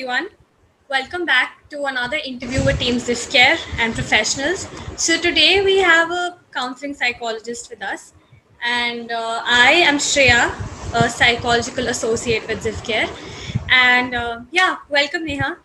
everyone. Welcome back to another interview with Team Zifcare and professionals. So, today we have a counseling psychologist with us, and I am Shreya, a psychological associate with Zifcare. And welcome Neha.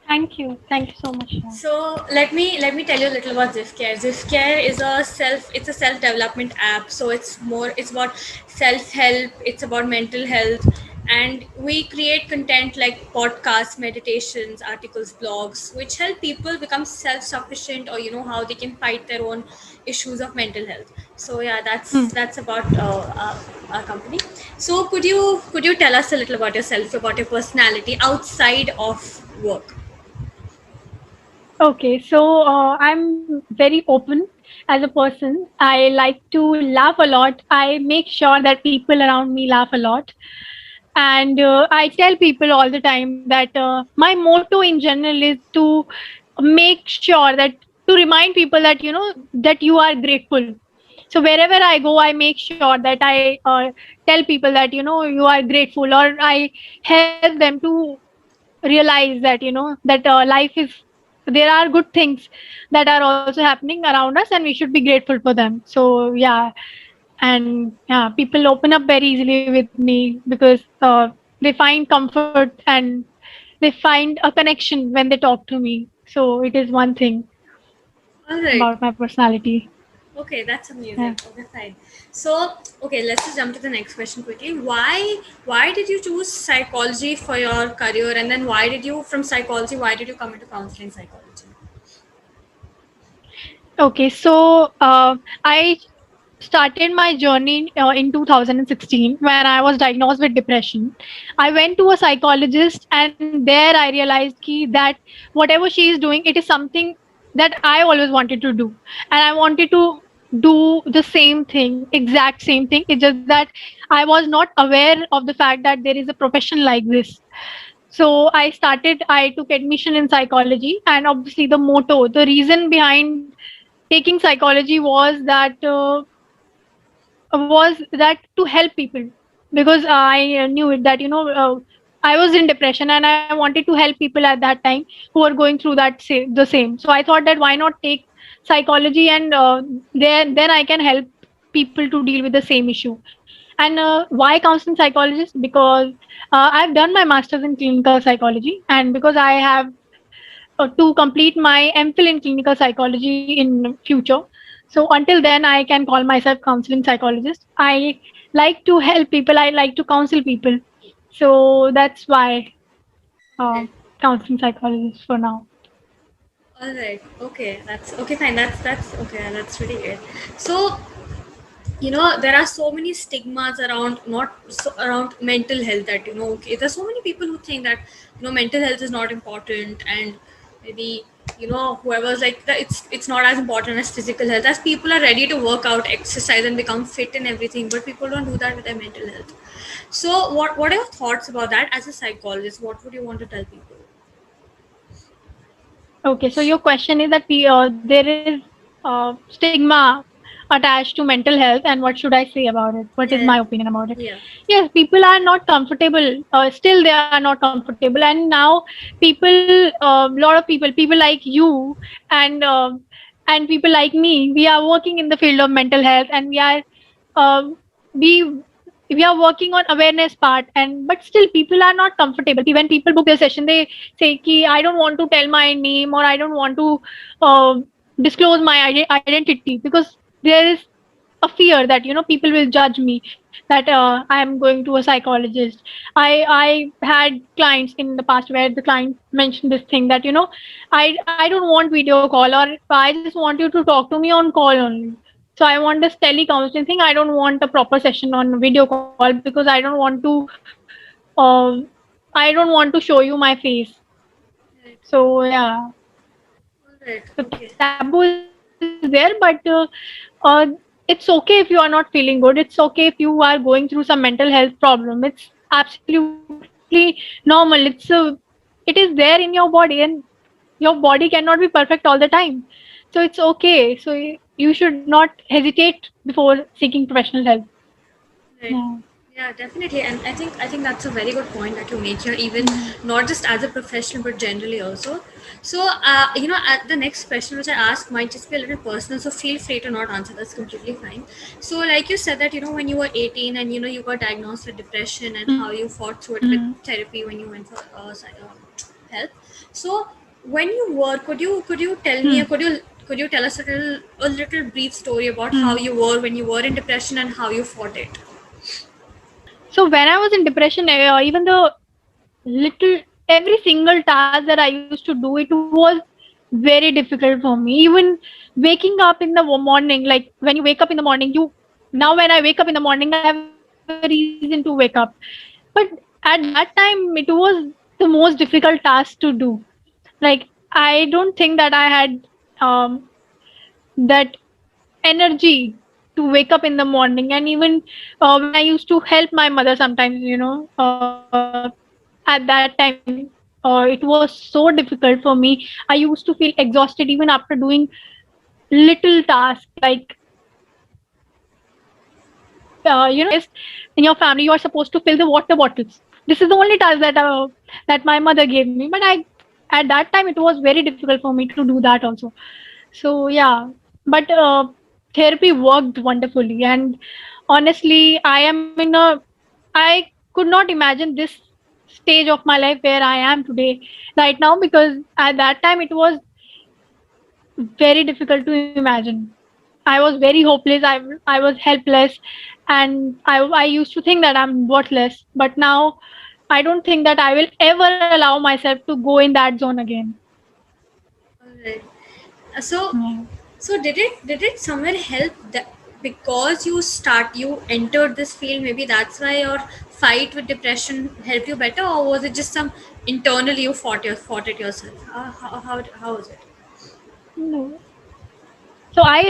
Thank you. Thank you so much. So let me tell you a little about Zifcare. Zifcare is a self development app. So it's about self help. It's about mental health, and we create content like podcasts, meditations, articles, blogs, which help people become self sufficient, or how they can fight their own issues of mental health. So yeah, Hmm. that's about our company. So could you tell us a little about yourself, about your personality outside of work? Okay, so I'm very open as a person. I like to laugh a lot. I make sure that people around me laugh a lot. And I tell people all the time that my motto in general is to make sure that to remind people that, that you are grateful. So wherever I go, I make sure that I tell people that, you are grateful, or I help them to realize that that life is there are good things that are also happening around us, and we should be grateful for them. So yeah, and yeah, people open up very easily with me because they find comfort and they find a connection when they talk to me. So it is one thing All right. about my personality. Okay, that's amazing. Yeah. Okay, fine. So, okay, let's just jump to the next question quickly. Why did you choose psychology for your career, and then why did you come into counseling psychology? Okay, so I started my journey in 2016 when I was diagnosed with depression. I went to a psychologist, and there I realized that whatever she is doing, it is something that I always wanted to do, and I wanted to do the same thing, exact same thing. It's just that I was not aware of the fact that there is a profession like this. So I took admission in psychology, and obviously the reason behind taking psychology was that to help people, because I knew it that I was in depression and I wanted to help people at that time who are going through the same. So I thought that why not take psychology, and then I can help people to deal with the same issue. And why counseling psychologist? Because I've done my master's in clinical psychology, and because I have to complete my MPhil in clinical psychology in future. So until then, I can call myself counseling psychologist. I like to help people. I like to counsel people. So that's why uh, Right. counseling psychologist for now. All right. Okay, that's okay. Fine. That's okay. That's really great. So there are so many stigmas around not so, around mental health, that okay, there's so many people who think that mental health is not important, and maybe whoever's like that, it's not as important as physical health, as people are ready to work out, exercise, and become fit and everything, but people don't do that with their mental health. So what are your thoughts about that? As a psychologist, what would you want to tell people? Okay, so your question is that there is stigma attached to mental health, and what should I say about it? What is my Yeah. opinion about it? Yeah. Yes, people are not comfortable. Still, they are not comfortable, and now lot of people like you, and people like me, we are working in the field of mental health, and uh, we we are working on awareness part, and but still people are not comfortable. When people book their session, they say ki I don't want to tell my name, or I don't want to uh, disclose my identity, because there is a fear that people will judge me, that I am going to a psychologist. I had clients in the past where the client mentioned this thing that I don't want video call, or I just want you to talk to me on call only. So I want this tele-counseling thing. I don't want a proper session on video call, because uh, I don't want to show you my face. Right. So yeah, All right. the Okay. taboo is there, but it's okay if you are not feeling good. It's okay if you are going through some mental health problem. It's absolutely normal. It is there in your body, and your body cannot be perfect all the time. So it's okay. So you should not hesitate before seeking professional help. Yeah. Right. Yeah, definitely, and I think that's a very good point that you make here. Even Mm. not just as a professional, but generally also. So, at the next question which I ask might just be a little personal, so feel free to not answer. That's completely fine. So, like you said that when you were 18 and you got diagnosed with depression and how you fought through it with Mm. therapy when you went for help. So, when you were, could you tell me, or Mm. could you tell us a little brief story about how Mm. you were when you were in depression and how you fought it? So when I was in depression, even the little every single task that I used to do, it was very difficult for me. Even waking up in the morning, like when you wake up in the morning, you now when I wake up in the morning, I have a reason to wake up. But at that time, it was the most difficult task to do. Like I don't think that I had um, that energy to wake up in the morning. And even when I used to help my mother sometimes, at that time, it was so difficult for me. I used to feel exhausted even after doing little tasks like in your family you are supposed to fill the water bottles. This is the only task that my mother gave me, but I at that time it was very difficult for me to do that also. So yeah, but therapy worked wonderfully, and honestly, I am in a. I could not imagine this stage of my life where I am today, right now, because at that time it was very difficult to imagine. I was very hopeless. I was helpless, and I used to think that I'm worthless. But now, I don't think that I will ever allow myself to go in that zone again. Alright. So, Yeah. did it somewhere help that because you entered this field? Maybe that's why your fight with depression helped you better, or was it just some internally you fought it yourself? How was it? No. So I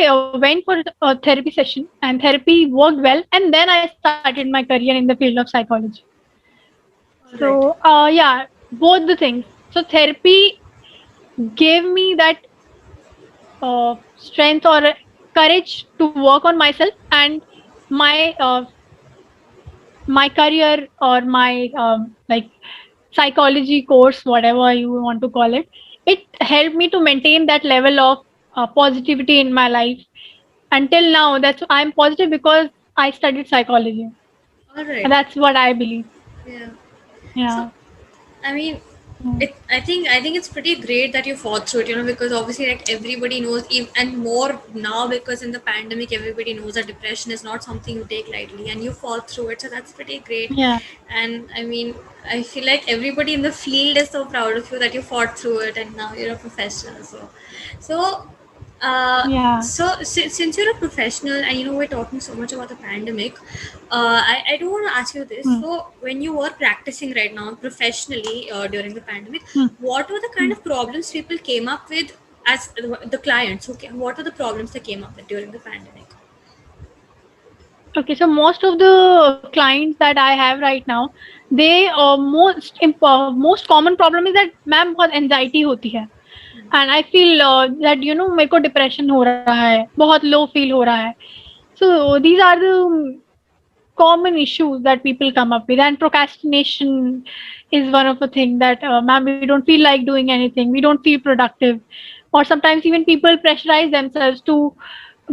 went for a therapy session, and therapy worked well. And then I started my career in the field of psychology. All right. So yeah, both the things. So therapy gave me that strength or courage to work on myself, and my my career or my like psychology course, whatever you want to call it, it helped me to maintain that level of positivity in my life until now. That's I'm positive because I studied psychology, All and right. that's what I believe. Yeah. So, Yeah. I mean, Mm. I think it's pretty great that you fought through it, because obviously like everybody knows, and more now because in the pandemic everybody knows that depression is not something you take lightly, and you fought through it. So that's pretty great. Yeah. And I mean, I feel like everybody in the field is so proud of you that you fought through it, and now you're a professional. So uh, Yeah. since you're a professional and we're talking so much about the pandemic, I do want to ask you this. Mm. So when you were practicing right now professionally during the pandemic, Mm. what were the kind Mm. of problems people came up with as the clients? Okay, what were the problems they came up with during the pandemic? Okay, so most of the clients that I have right now, they most common problem is that ma'am बहुत anxiety होती है, and I feel that मेरे को depression हो रहा है, बहुत low feel हो रहा है. So these are the common issues that people come up with, and procrastination is one of the thing that ma'am, we don't feel like doing anything, we don't feel productive, or sometimes even people pressurize themselves to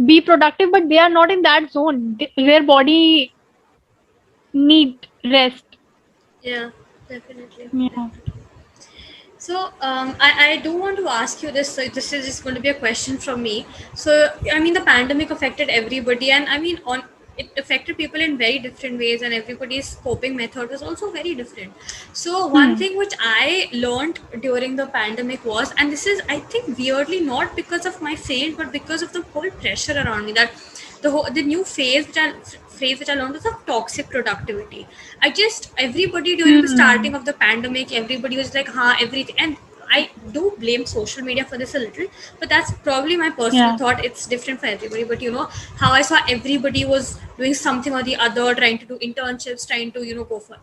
be productive, but they are not in that zone. Their body need rest. Yeah, definitely, Yeah. definitely. So I do want to ask you this. So this is just going to be a question from me. So I mean, the pandemic affected everybody, and I mean, on it affected people in very different ways, and everybody's coping method was also very different. So one Hmm. thing which I learned during the pandemic was, and this is I think weirdly not because of my field, but because of the whole pressure around me, that the new phrase which I learned was of toxic productivity. I just everybody during the Hmm. starting of the pandemic, everybody was like, "Ha, everything," and I do blame social media for this a little, but that's probably my personal Yeah. thought. It's different for everybody. But how I saw everybody was doing something or the other, trying to do internships, trying to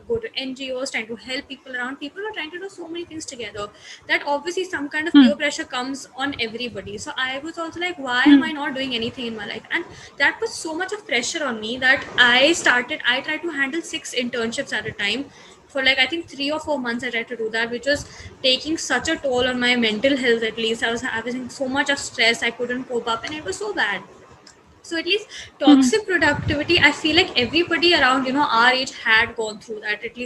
go to NGOs, trying to help people around. People are trying to do so many things together that obviously some kind of peer Hmm. pressure comes on everybody. So I was also like, why am Hmm. I not doing anything in my life? And that put so much of pressure on me that I tried to handle 6 internships at a time for like I think 3 or 4 months. I tried to do that, which was taking such a toll on my mental health. At least I was having so much of stress, I couldn't cope up, and it was so bad. So at least Hmm. toxic productivity, I feel like everybody around our age had gone through that. At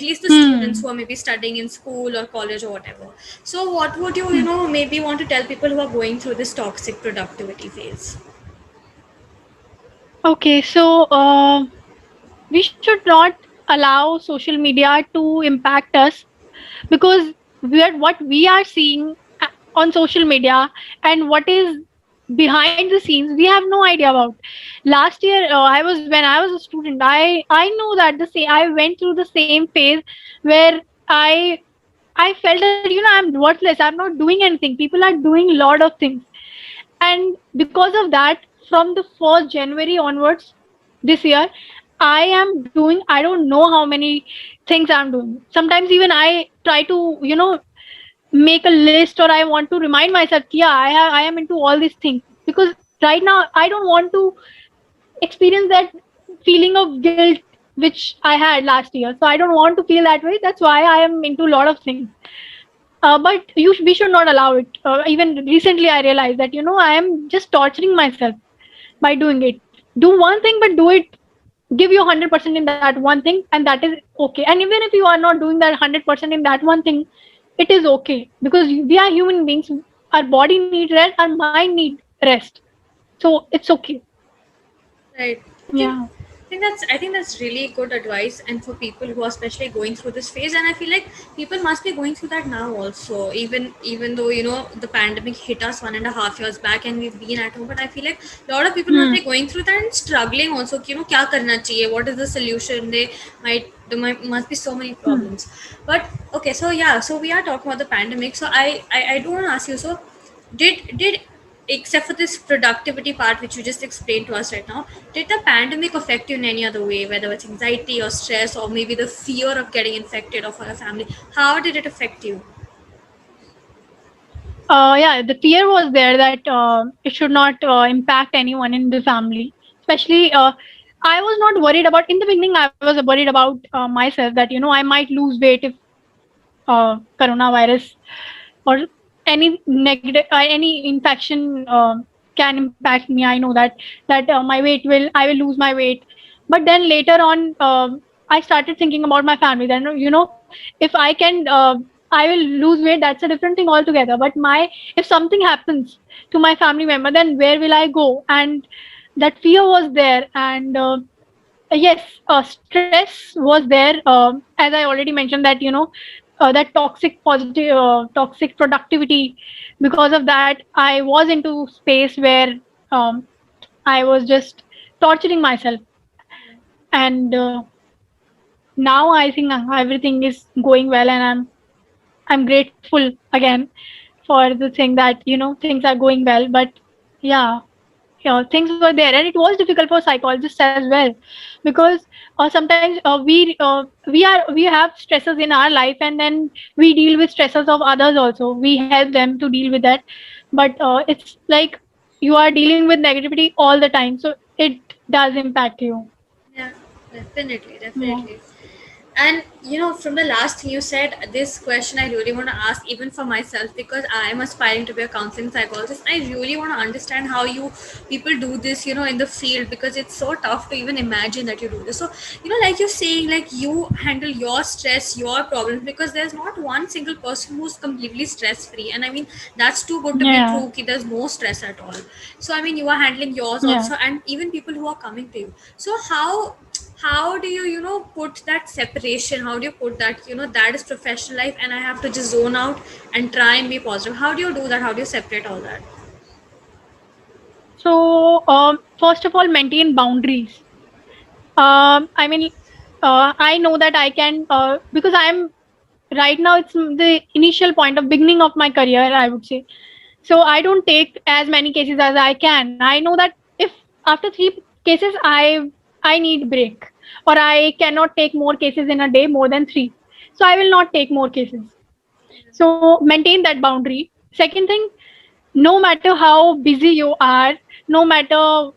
least the students Hmm. who are maybe studying in school or college or whatever. So what would you Hmm. maybe want to tell people who are going through this toxic productivity phase? Okay, so we should not allow social media to impact us, because what we are seeing on social media and what is behind the scenes, we have no idea about. Last year, when I was a student, I know that the same, I went through the same phase where I I felt that I'm worthless. I'm not doing anything. People are doing a lot of things, and because of that, from the 1st January onwards this year, I am doing, I don't know how many things I'm doing. Sometimes even I try to make a list, or I want to remind myself, yeah, I am into all these things, because right now I don't want to experience that feeling of guilt which I had last year. So I don't want to feel that way. That's why I am into a lot of things. But we should not allow it. Even recently, I realized that I am just torturing myself by doing it. Do one thing, but do it. Give you 100% in that one thing, and that is okay. And even if you are not doing that 100% in that one thing, it is okay, because we are human beings. Our body needs rest. Our mind needs rest. So it's okay. Right. Yeah. I think that's really good advice, and for people who are especially going through this phase. And I feel like people must be going through that now also. Even though the pandemic hit us 1.5 years back and we've been at home, but I feel like a lot of people must Hmm. be going through that and struggling also. Kya karna chahiye? What is the solution? There must be so many Hmm. problems. But okay, so yeah, so we are talking about the pandemic. So I do want to ask you. So did except for this productivity part which you just explained to us right now, did the pandemic affect you in any other way, whether it's anxiety or stress or maybe the fear of getting infected or for your family? How did it affect you? Yeah, the fear was there that it should not impact anyone in the family. Especially, I was not worried about, in the beginning. I was worried about myself, that I might lose weight if coronavirus or any infection can impact me. I know that my weight will I will lose my weight. But then later on, I started thinking about my family. Then if I can, I will lose weight. That's a different thing altogether. But my if something happens to my family member, then where will I go? And that fear was there. And yes, stress was there. As I already mentioned, that that toxic productivity. Because of that, I was into space where um, I was just torturing myself. And now I think everything is going well, and I'm grateful again for the thing that things are going well. But yeah, things were there, and it was difficult for psychologists as well, because sometimes we have stresses in our life, and then we deal with stresses of others also. We help them to deal with that. But it's like you are dealing with negativity all the time, so it does impact you. Yeah, definitely, Yeah. definitely. And from the last thing you said, this question I really want to ask, even for myself, because I am aspiring to be a counseling psychologist. I really want to understand how you people do this, in the field, because it's so tough to even imagine that you do this. So, like you're saying, like you handle your stress, your problems, because there's not one single person who's completely stress free. And I mean, that's too good to be Yeah. true. There's no stress at all. So, I mean, you are handling yours Yeah. also, and even people who are coming to you. So, how do you put that separation? How do you put that that is professional life and I have to just zone out and try and be positive? How do you do that? How do you separate all that? So first of all, maintain boundaries. I mean, I know that I can, because I am right now it's the initial point of beginning of my career, I would say. So I don't take as many cases as I can. I know that if after 3 cases I need break, or I cannot take more cases in a day more than 3, so I will not take more cases. So maintain that boundary. Second thing, no matter how busy you are, no matter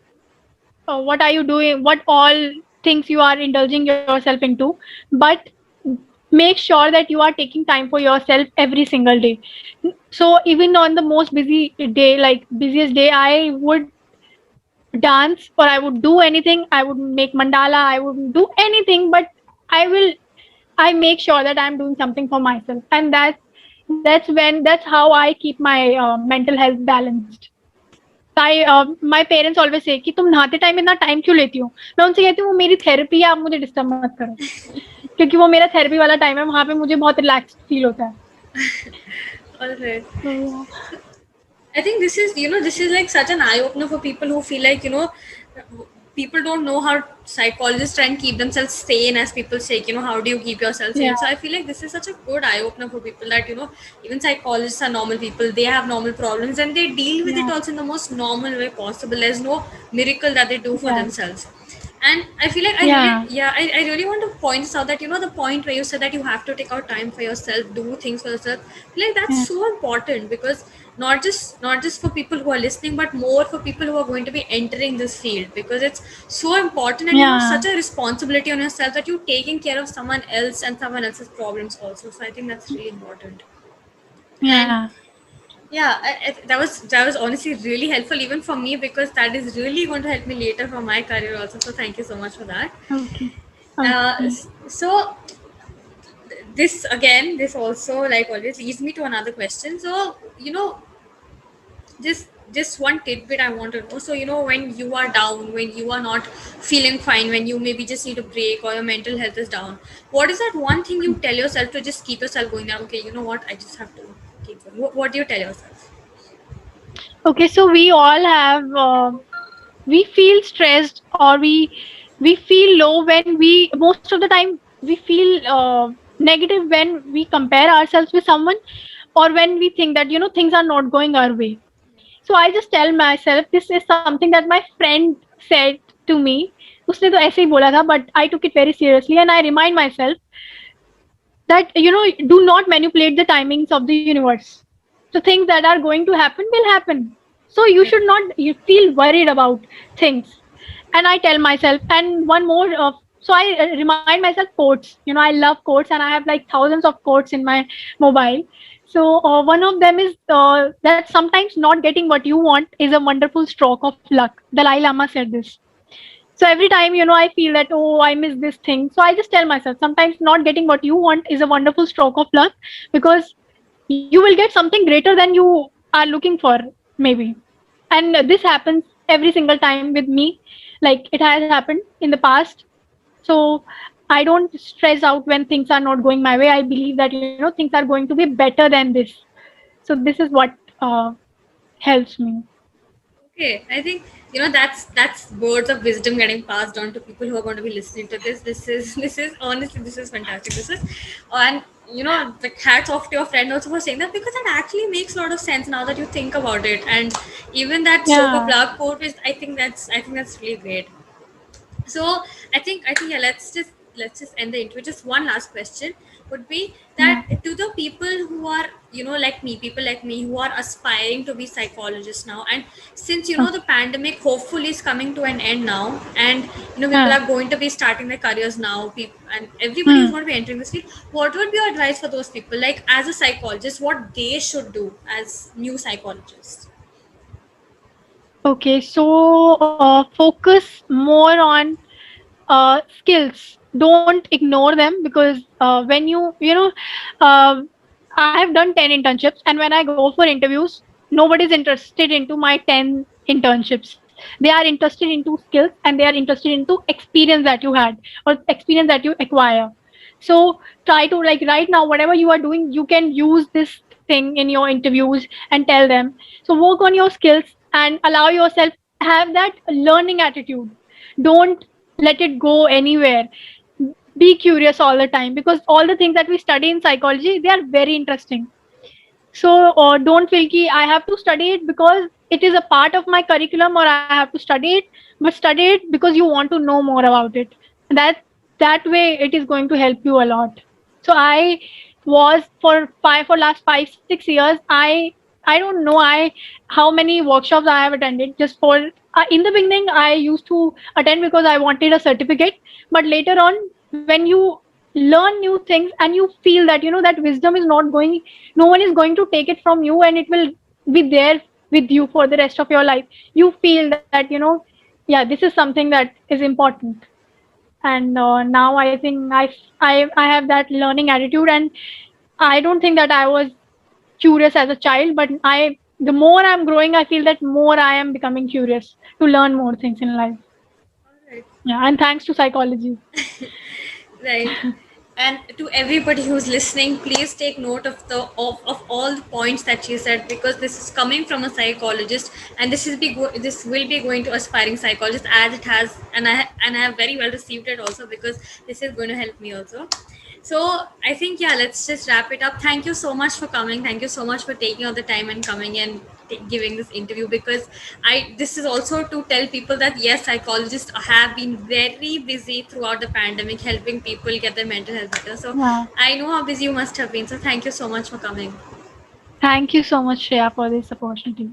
what are you doing, what all things you are indulging yourself into, but make sure that you are taking time for yourself every single day. So even on the most busy day, like busiest day, I would dance, or I would do anything. I would make mandala, I would do anything, but I will, I make sure that I'm doing something for myself. And that's how I keep my mental health balanced. My parents always say कि तुम नहाते time इतना time क्यों लेती हो, मैं उनसे कहती हूँ वो मेरी थेरेपी है, आप मुझे डिस्टर्ब मत करो, क्योंकि वो मेरा थेरेपी वाला टाइम है, वहाँ पे मुझे बहुत रिलैक्स फील होता है. All right. तो I think this is, this is like such an eye opener for people who feel like, people don't know how psychologists try and keep themselves sane, as people say, how do you keep yourself yeah, sane? So I feel like this is such a good eye opener for people that, even psychologists are normal people. They have normal problems and they deal with it yeah, also in the most normal way possible. There's no miracle that they do for yeah, themselves. And I feel like yeah, I really want to point this out, that the point where you said that you have to take out time for yourself, do things for yourself. I feel like that's yeah, so important, because not just for people who are listening, but more for people who are going to be entering this field, because it's so important, and yeah, such a responsibility on yourself, that you're taking care of someone else and someone else's problems also. So I think that's really important. And yeah. yeah, that was honestly really helpful even for me, because that is really going to help me later for my career also. So thank you so much for that. Okay, okay, So this also, like, always leads me to another question. So just one tidbit I want to know. So when you are down, when you are not feeling fine, when you maybe just need a break, or your mental health is down, what is that one thing you tell yourself to just keep yourself going? That, okay, you know what, I just have to keep going. What do you tell yourself? okay. So we all have we feel stressed, or we feel low when we, most of the time we feel negative when we compare ourselves with someone, or when we think that things are not going our way. So I just tell myself, this is something that my friend said to me. उसने तो ऐसे ही बोला था, but I took it very seriously, and I remind myself that do not manipulate the timings of the universe. So things that are going to happen will happen. So you Yeah. should not you feel worried about things. And I tell myself, and one more. So I remind myself quotes. I love quotes, and I have like thousands of quotes in my mobile. So one of them is that sometimes not getting what you want is a wonderful stroke of luck. Dalai Lama said this. So every time, I feel that, oh, I miss this thing. So I just tell myself, sometimes not getting what you want is a wonderful stroke of luck, because you will get something greater than you are looking for, maybe. And this happens every single time with me. Like it has happened in the past. So I don't stress out when things are not going my way. I believe that, things are going to be better than this. So this is what helps me. Okay, I think that's words of wisdom getting passed on to people who are going to be listening to this. This is honestly, this is fantastic. This is, and the hats off to your friend also for saying that, because it actually makes a lot of sense now that you think about it. And even that stroke of Yeah, luck quote is, I think that's really great. So I think yeah, let's just end the interview. Just one last question would be yeah, that, to the people who are, like me, people like me who are aspiring to be psychologists now, and since the okay, pandemic hopefully is coming to an end now, and people yeah. are going to be starting their careers now, people, and everybody is Hmm. going to be entering this field, what would be your advice for those people, like, as a psychologist, what they should do as new psychologists? Okay, so focus more on skills. Don't ignore them, because when uh, I have done 10 internships, and when I go for interviews, nobody's interested into my 10 internships. They are interested into skills, and they are interested into experience that you had, or experience that you acquire. So try to, like, right now, whatever you are doing, you can use this thing in your interviews and tell them. So work on your skills and allow yourself, have that learning attitude. Don't let it go anywhere. be curious all the time, because all the things that we study in psychology, they are very interesting. So don't feel ki I have to study it because it is a part of my curriculum, or I have to study it, but study it because you want to know more about it. That way it is going to help you a lot. So I was for last 5 6 years, I don't know I how many workshops I have attended just for in the beginning I used to attend because I wanted a certificate, but later on, when you learn new things and you feel that that wisdom is not going, no one is going to take it from you, and it will be there with you for the rest of your life. You feel that yeah, this is something that is important. And now I think I have that learning attitude, and I don't think that I was curious as a child, but I the more I'm growing, I feel that more I am becoming curious to learn more things in life. All right. Yeah, and thanks to psychology. Right. And to everybody who's listening, please take note of all the points that she said, because this is coming from a psychologist, and this will be going to aspiring psychologists, as it has, and I have very well received it also, because this is going to help me also. So I think, yeah, let's just wrap it up. Thank you so much for coming. Thank you so much for taking all the time and coming and giving this interview, because this is also to tell people that yes, psychologists have been very busy throughout the pandemic, helping people get their mental health better. So Yeah. I know how busy you must have been. So thank you so much for coming. Thank you so much, Shreya, for this opportunity.